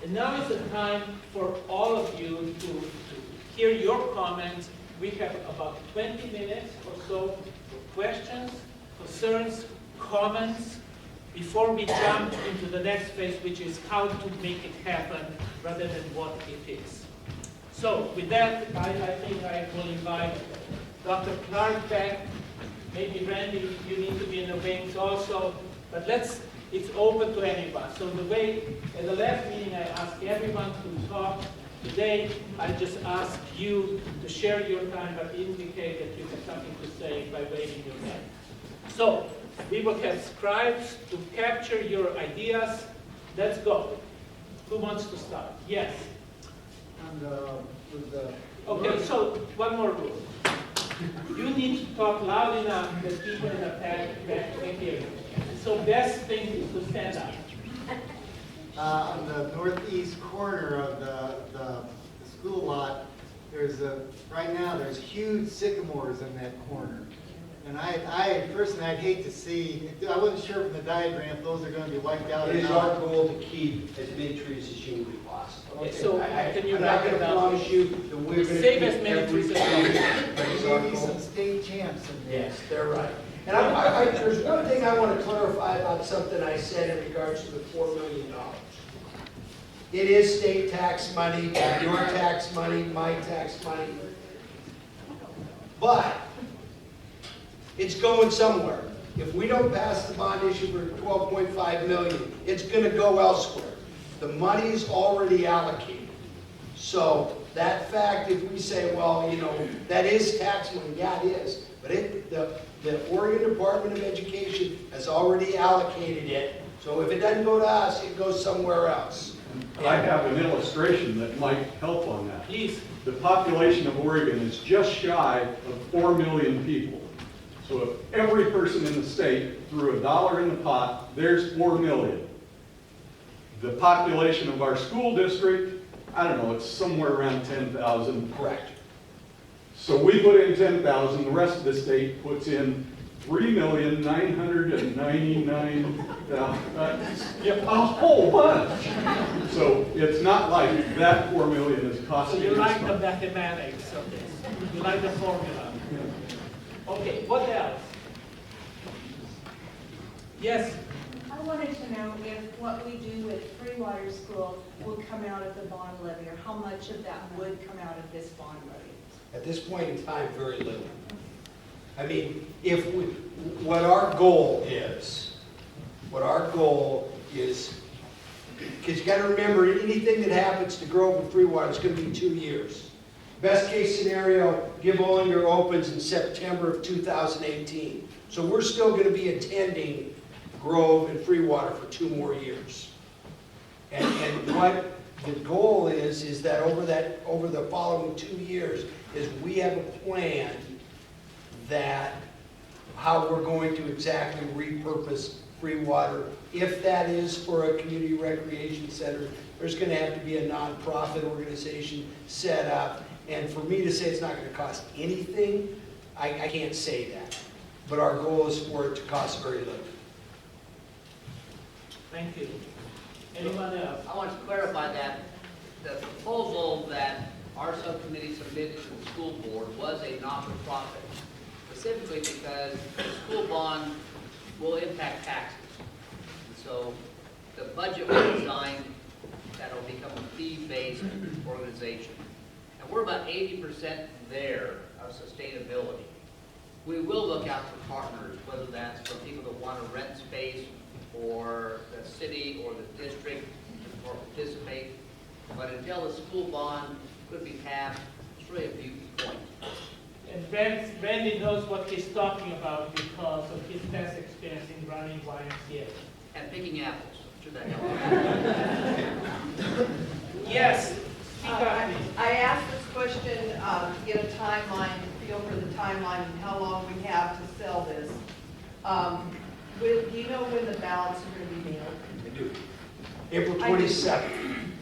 And now is the time for all of you to hear your comments. We have about 20 minutes or so for questions, concerns, comments, before we jump into the next phase, which is how to make it happen rather than what it is. So with that, I think I will invite Dr. Clark back. Maybe Randy, you need to be in the wings also, but it's open to anyone. So the way, at the last meeting, I asked everyone to talk. Today, I just ask you to share your time, but indicate that you have something to say by waving your hand. So, we will have scribes to capture your ideas. Let's go. Who wants to start? Yes. And Okay, so one more rule. You need to talk loud enough that people in the back can hear you. So best thing is to stand up. on the northeast corner of the school lot, right now there's huge sycamores in that corner. And personally, I'd hate to see, I wasn't sure from the diagram if those are going to be wiped out or It is not. our goal to keep as many trees as humanly possible. Okay, so can you I'm not write going it to down? promise you that we're going to Save keep as many every trees tree. as But it's our Maybe some goal. state champs in there. Yes, they're right. And there's one thing I want to clarify about something I said in regards to the $4 million. It is state tax money, your tax money, my tax money. But it's going somewhere. If we don't pass the bond issue for $12.5 million, it's going to go elsewhere. The money is already allocated. So that fact, if we say, well, you know, that is tax money, yeah, it is. But the Oregon Department of Education has already allocated it. So if it doesn't go to us, it goes somewhere else. I have an illustration that might help on that. Please. The population of Oregon is just shy of 4 million people. So if every person in the state threw $1 in the pot, there's 4 million. The population of our school district, I don't know, it's somewhere around 10,000. Correct. So we put in 10,000, the rest of the state puts in 3,999,000. Yeah, a whole bunch. So it's not like that 4 million is So costing you us like the money. mathematics of this. You like the formula. Okay, what else? Yes. I wanted to know if what we do with Freewater School will come out of the bond levy, or how much of that would come out of this bond levy? At this point in time, very little. I mean, what our goal is, because you got to remember, anything that happens to Grove and Freewater is going to be 2 years. Best case scenario, give all your opens in September of 2018. So we're still going to be attending Grove and Freewater for 2 more years. And what the goal is that over the following 2 years, is we have a plan that how we're going to exactly repurpose Freewater. If that is for a community recreation center, there's going to have to be a nonprofit organization set up. And for me to say it's not going to cost anything, I can't say that. But our goal is for it to cost very little. Thank you. Anyone else? I want to clarify that the proposal that our subcommittee submitted to the school board was a not-for-profit, specifically because the school bond will impact taxes. And so the budget was designed that it will become a fee-based organization. And we're about 80% there of sustainability. We will look out for partners, whether that's for people that want to rent space or the city or the district or participate. But until the school bond could be passed, it's really a viewpoint. And Randy knows what he's talking about because of his past experience in running YMCA. And picking apples, should that help? Yes. Speak up, please. I asked this question to get a timeline, feel for the timeline and how long we have to sell this. Do you know when the ballots are going to be mailed? I do. April 27th.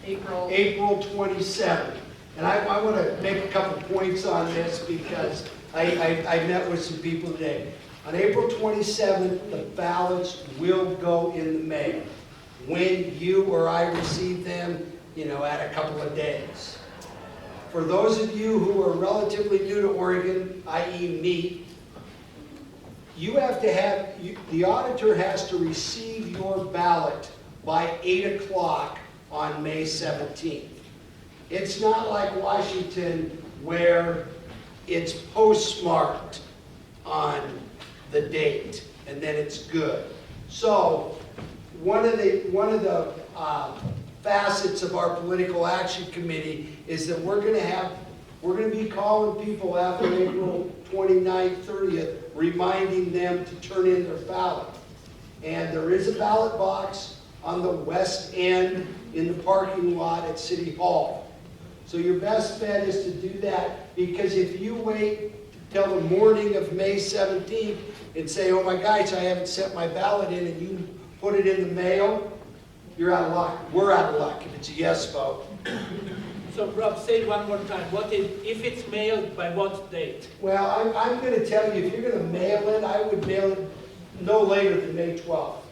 April 27th. And I want to make a couple points on this because I met with some people today. On April 27th, the ballots will go in the mail. When you or I receive them, at a couple of days. For those of you who are relatively new to Oregon, i.e. me, you have to have, the auditor has to receive your ballot by 8 o'clock on May 17th. It's not like Washington where it's postmarked on the date and then it's good. So one of the facets of our political action committee is that we're going to be calling people after April 29th, 30th, reminding them to turn in their ballot. And there is a ballot box on the west end in the parking lot at City Hall. So your best bet is to do that, because if you wait till the morning of May 17th and say, oh my gosh, I haven't sent my ballot in, and you put it in the mail, you're out of luck. We're out of luck if it's a yes vote. So Rob, say it one more time. What if it's mailed by what date? Well, I'm going to tell you, if you're going to mail it, I would mail it no later than May 12th.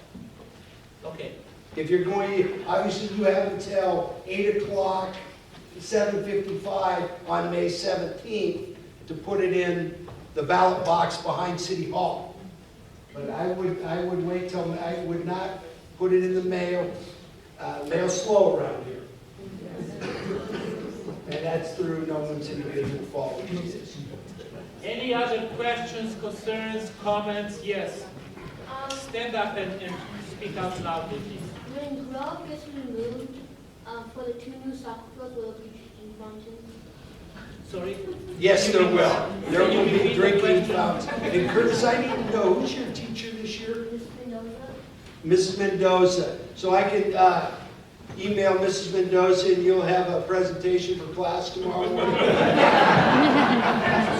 Okay. If you're going, obviously you have until 8 o'clock, 7:55 on May 17th to put it in the ballot box behind City Hall. But I would wait till, I would not put it in the mail. Mail's slow around here. And that's through no one's individual fault. Any other questions, concerns, comments? Yes. Stand up and speak out loudly, please. When Grove gets removed for the 2 new soccer fields, will it be drinking fountains? Sorry? Yes, there will. There Can you will be repeat the drinking question? fountains. And Curtis, I need to know, who's your teacher this year? Miss Mendoza? Mrs. Mendoza. So I can email Mrs. Mendoza and you'll have a presentation for class tomorrow morning.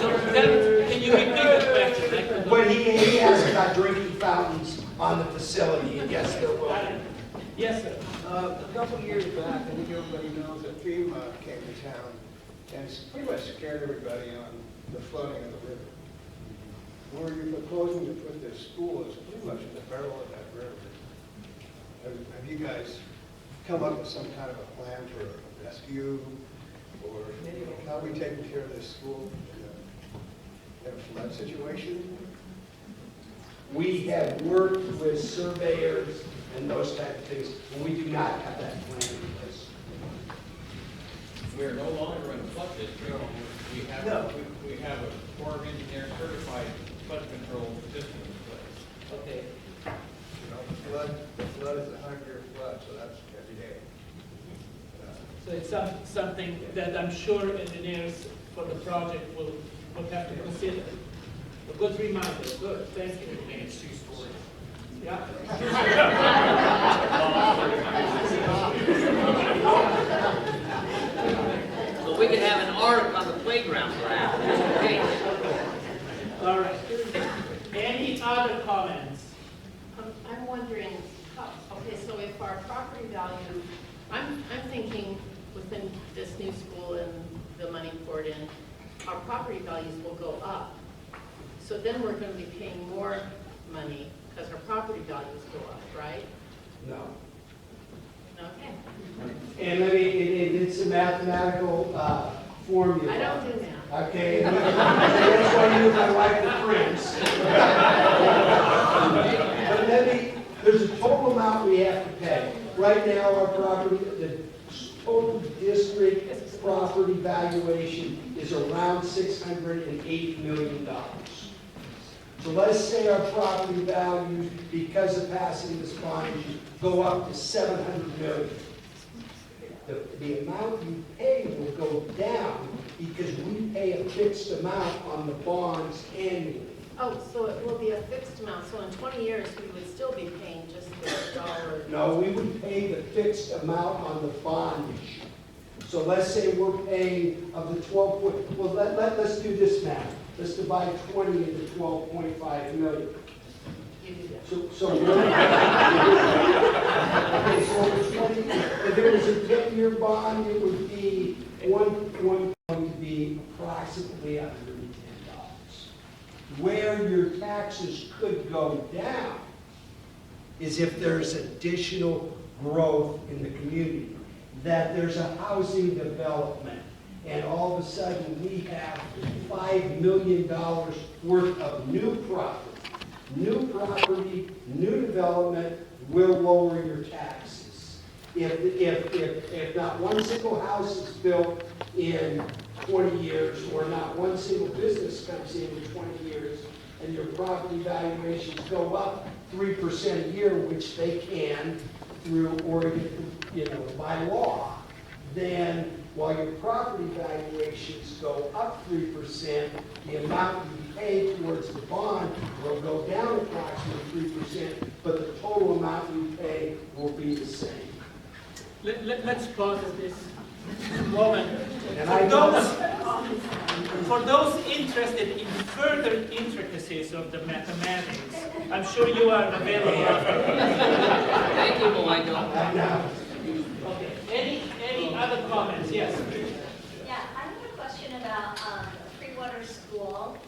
So can you repeat the question? I could not- But he asked about drinking fountains on the facility, and yes, there will. Yes, sir. A couple of years back, I think everybody knows that FEMA came to town and pretty much scared everybody on the flooding of the river. Where you're proposing to put this school is pretty much in the barrel of that river. Have you guys come up with some kind of a plan for a rescue, or how are we taking care of this school in a flood situation? We have worked with surveyors and those type of things, but we do not have that plan in place. We are no longer in a flood district. We have, No. we have a Corps of Engineers certified flood control system in place. Okay. You know, the flood is a 100-year flood, so that's every day. So it's something that I'm sure engineers for the project will have to consider. A good reminder. Good. Thank you. It's 2 stories. Yeah. So we could have an arc on the playground perhaps. Okay. All right. Any other comments? I'm wondering, okay, so if our property value, I'm thinking within this new school and the money poured in, our property values will go up. So then we're going to be paying more money because our property values go up, right? No. Okay. And let me, it's a mathematical formula. I don't do math. Okay, that's why you and my wife are friends. But there's a total amount we have to pay. Right now, our property, the total district property valuation is around $608 million. So let's say our property value, because of passing this bond issue, go up to $700 million. The amount you pay will go down because we pay a fixed amount on the bonds annually. Oh, so it will be a fixed amount. So in 20 years, we would still be paying just the dollar. No, we would pay the fixed amount on the bond issue. So let's say we're paying of the 12, well, let's do this math. Let's divide 20 into 12.5 million. You do that. So we're, okay, so if it was a 10-year bond, it would be going to be approximately $110. Where your taxes could go down is if there's additional growth in the community. that there's a housing development, and all of a sudden we have $5 million worth of new property. New property, new development will lower your taxes. If not one single house is built in 20 years, or not one single business comes in 20 years, and your property valuations go up 3% a year, which they can through Oregon, by law, then while your property valuations go up 3%, the amount you pay towards the bond will go down approximately 3%, but the total amount you pay will be the same. Let's pause this moment. And For those interested in further intricacies of the mathematics, I'm sure you are available. Thank you, Michael. Okay. Any other comments? Yes. Yeah, I have a question about Freewater School.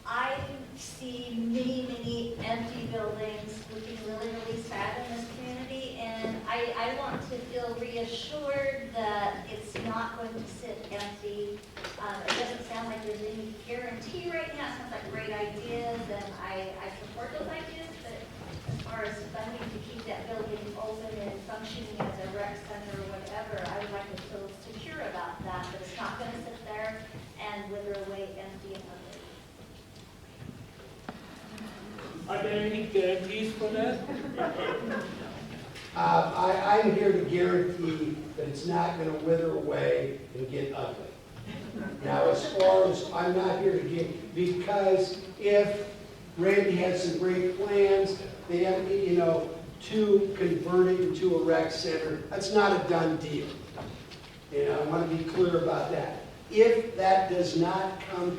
I see many empty buildings looking really sad in this community, and I want to feel reassured that it's not going to sit empty. It doesn't sound like there's any guarantee right now. It sounds like great ideas, and I support those ideas, but as far as funding to keep that building open and functioning as a rec center or whatever, I would like to feel secure about that it's not going to sit there and wither away empty and ugly. Are there any guarantees for that? I'm here to guarantee that it's not going to wither away and get ugly. Now, as far as, I'm not here to give, because if Randy has some great plans, they have, to convert it into a rec center, that's not a done deal. I want to be clear about that. If that does not come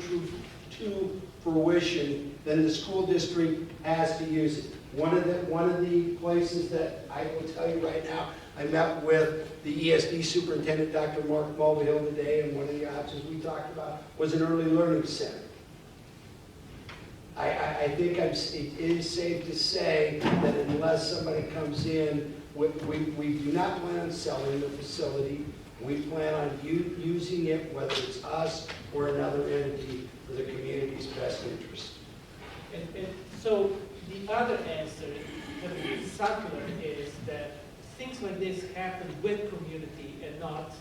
to fruition, then the school district has to use it. One of the places that I will tell you right now, I met with the ESD superintendent, Dr. Mark Mulvihill, today, and one of the options we talked about was an early learning center. I think it is safe to say that unless somebody comes in, we do not plan on selling the facility. We plan on using it, whether it's us or another entity, for the community's best interest. And so the other answer, the circular, is that things like this happen with community and not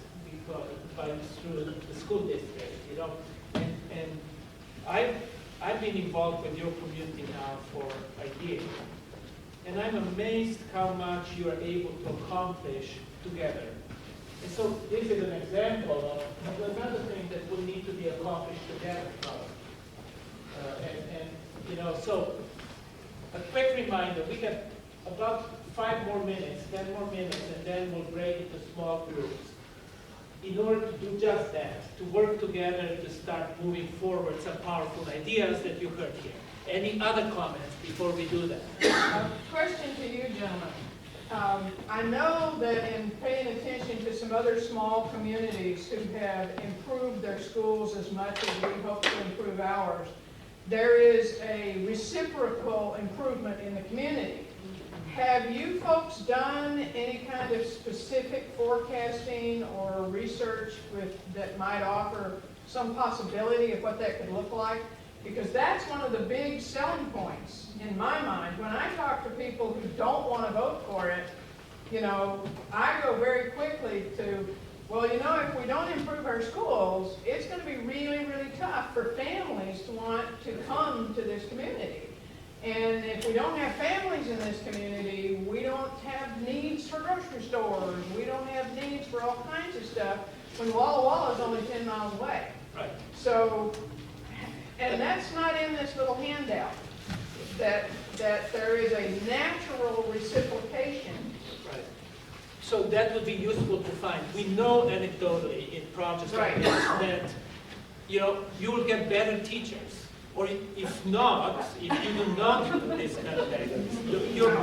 through the school district, And I've been involved with your community now for a year, and I'm amazed how much you are able to accomplish together. And so this is an example of another thing that will need to be accomplished together, probably. So a quick reminder, we have about 5 more minutes, 10 more minutes, and then we'll break into small groups. In order to do just that, to work together to start moving forward some powerful ideas that you heard here. Any other comments before we do that? Question to you, gentlemen. I know that in paying attention to some other small communities who have improved their schools as much as we hope to improve ours, there is a reciprocal improvement in the community. Have you folks done any kind of specific forecasting or research that might offer some possibility of what that could look like? Because that's one of the big selling points in my mind. When I talk to people who don't want to vote for it, I go very quickly to, well, if we don't improve our schools, it's going to be really, really tough for families to want to come to this community. And if we don't have families in this community, we don't have needs for grocery stores. We don't have needs for all kinds of stuff when Walla Walla is only 10 miles away. Right. So, and that's not in this little handout, that there is a natural reciprocation. Right. So that would be useful to find. We know anecdotally in projects like this that you will get better teachers. Or if not, if you do not do this kind of thing, your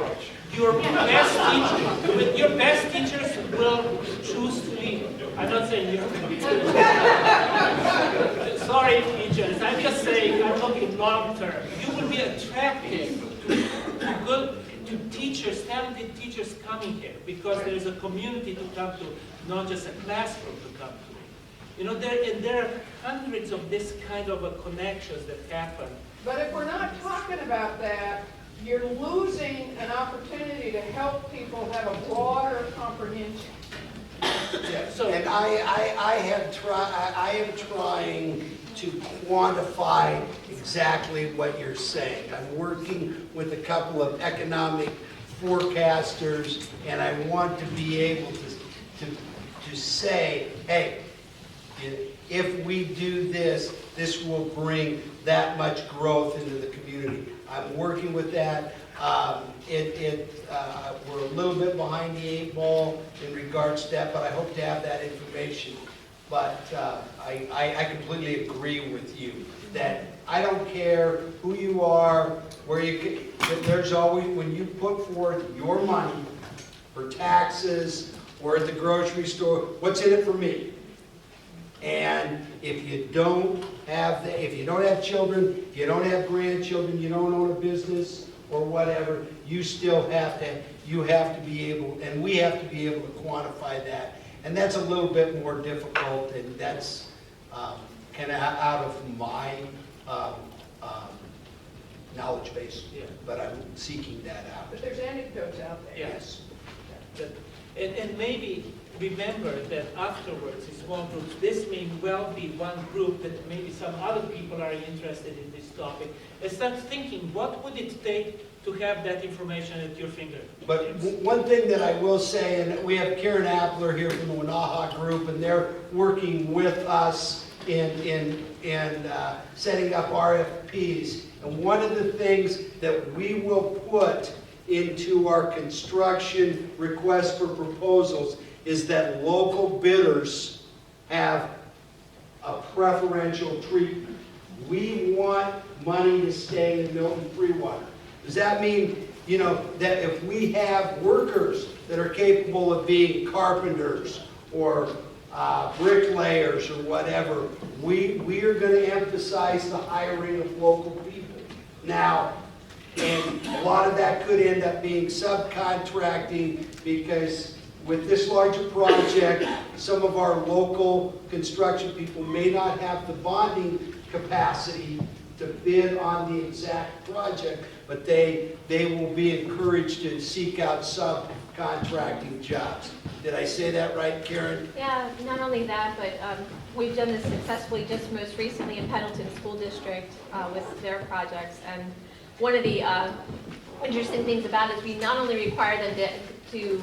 best teachers will choose to leave. I'm not saying you're sorry, teachers. I'm just saying I'm looking long term. You will be attractive to teach teachers, talented teachers coming here because there's a community to come to, not just a classroom to come to. You know, there are hundreds of this kind of connections that happen. But if we're not talking about that, you're losing an opportunity to help people have a broader comprehension. Yeah, So- and I am trying to quantify exactly what you're saying. I'm working with a couple of economic forecasters, and I want to be able to say, hey, if we do this, this will bring that much growth into the community. I'm working with that. We're a little bit behind the 8 ball in regards to that, but I hope to have that information. But I completely agree with you that I don't care who you are, where you, there's always, when you put forth your money for taxes or at the grocery store, what's in it for me? And if you don't have children, if you don't have grandchildren, you don't own a business or whatever, you still have to be able, and we have to be able to quantify that. And that's a little bit more difficult, and that's kind of out of my knowledge base. Yeah. But I'm seeking that out. But there's anecdotes out there. Yes. And maybe remember that afterwards is one group. This may well be one group that maybe some other people are interested in this topic. And start thinking, what would it take to have that information at your fingertips? But one thing that I will say, and we have Karen Appler here from the Wanaha group, and they're working with us in setting up RFPs. And one of the things that we will put into our construction request for proposals is that local bidders have a preferential treatment. We want money to stay in Milton-Freewater. Does that mean, you know, that if we have workers that are capable of being carpenters or bricklayers or whatever, we are going to emphasize the hiring of local people. Now, and a lot of that could end up being subcontracting because with this larger project, some of our local construction people may not have the bonding capacity to bid on the exact project, but they will be encouraged to seek out subcontracting jobs. Did I say that right, Karen? Yeah, not only that, but we've done this successfully just most recently in Pendleton School District with their projects. And one of the interesting things about it is we not only require them to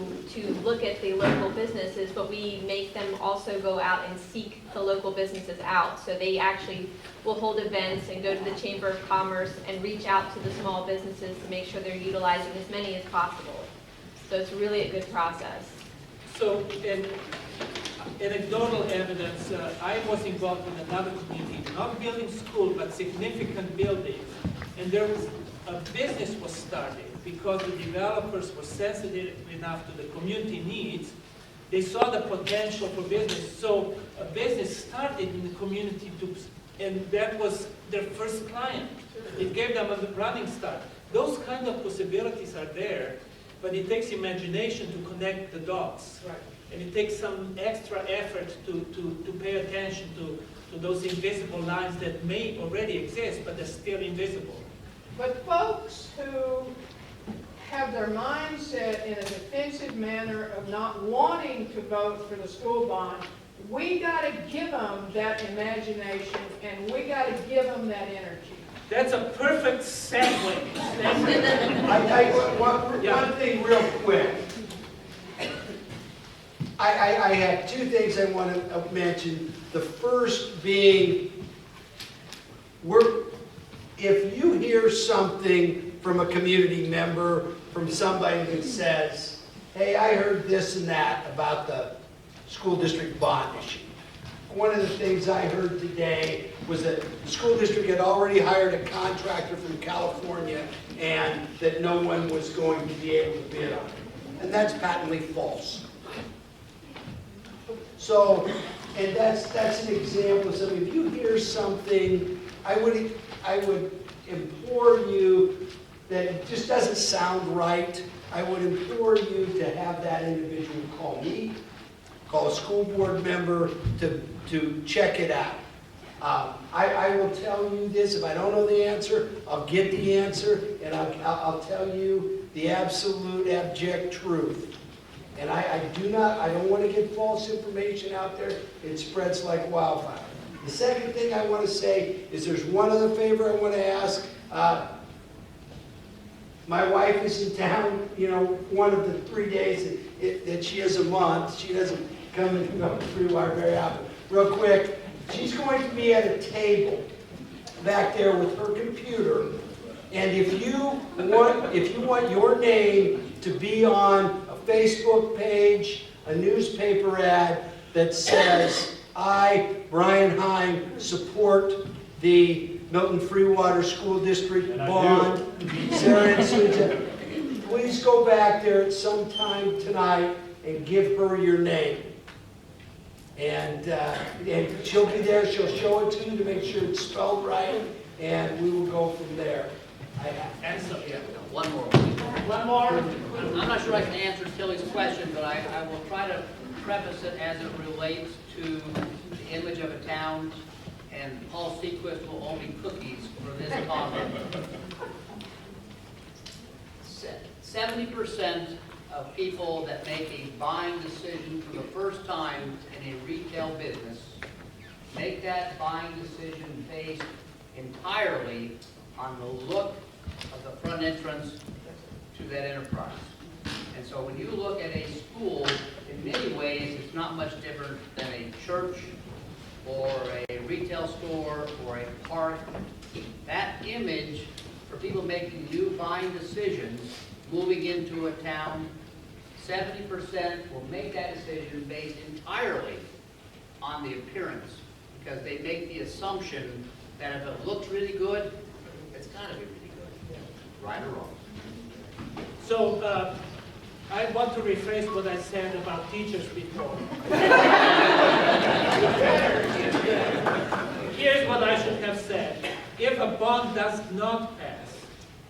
look at the local businesses, but we make them also go out and seek the local businesses out. So they actually will hold events and go to the Chamber of Commerce and reach out to the small businesses to make sure they're utilizing as many as possible. So it's really a good process. So, in anecdotal evidence, I was involved in another community, not building school, but significant buildings. And there was a business was started because the developers were sensitive enough to the community needs. They saw the potential for business. So a business started in the community, and that was their first client. It gave them a running start. Those kind of possibilities are there, but it takes imagination to connect the dots. Right. And it takes some extra effort to pay attention to those invisible lines that may already exist, but they're still invisible. But folks who have their mindset in a defensive manner of not wanting to vote for the school bond, we got to give them that imagination and we got to give them that energy. That's a perfect segue. One thing real quick. I have two things I want to mention. The first being, if you hear something from a community member, from somebody that says, hey, I heard this and that about the school district bond issue. One of the things I heard today was that the school district had already hired a contractor from California and that no one was going to be able to bid on it. And that's patently false. So, and that's an example of something. If you hear something, I would implore you that it just doesn't sound right, I would implore you to have that individual call me, call a school board member to check it out. I will tell you this, if I don't know the answer, I'll get the answer, and I'll tell you the absolute abject truth. And I don't want to get false information out there. It spreads like wildfire. The second thing I want to say is there's one other favor I want to ask. My wife is in town, one of the 3 days that she is a month. She doesn't come to Milton-Freewater very often. Real quick, she's going to be at a table back there with her computer. And if you want your name to be on a Facebook page, a newspaper ad that says, I, Brian Heim, support the Milton-Freewater School District bond, Sarah and Susan, please go back there at some time tonight and give her your name. And she'll be there, she'll show it to you to make sure it's spelled right, and we will go from there. And so, yeah. One more. One more? I'm not sure I can answer Tilly's question, but I will try to preface it as it relates to the image of a town, and Paul Sequist will owe me cookies for this comment. 70% of people that make a buying decision for the first time in a retail business make that buying decision based entirely on the look of the front entrance to that enterprise. And so when you look at a school, in many ways, it's not much different than a church or a retail store or a park. That image, for people making new buying decisions, moving into a town, 70% will make that decision based entirely on the appearance, because they make the assumption that if it looks really good, it's got to be really good, right or wrong. So, I want to rephrase what I said about teachers before. Here's what I should have said. If a bond does not pass,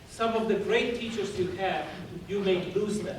some of the great teachers you have, you may lose them.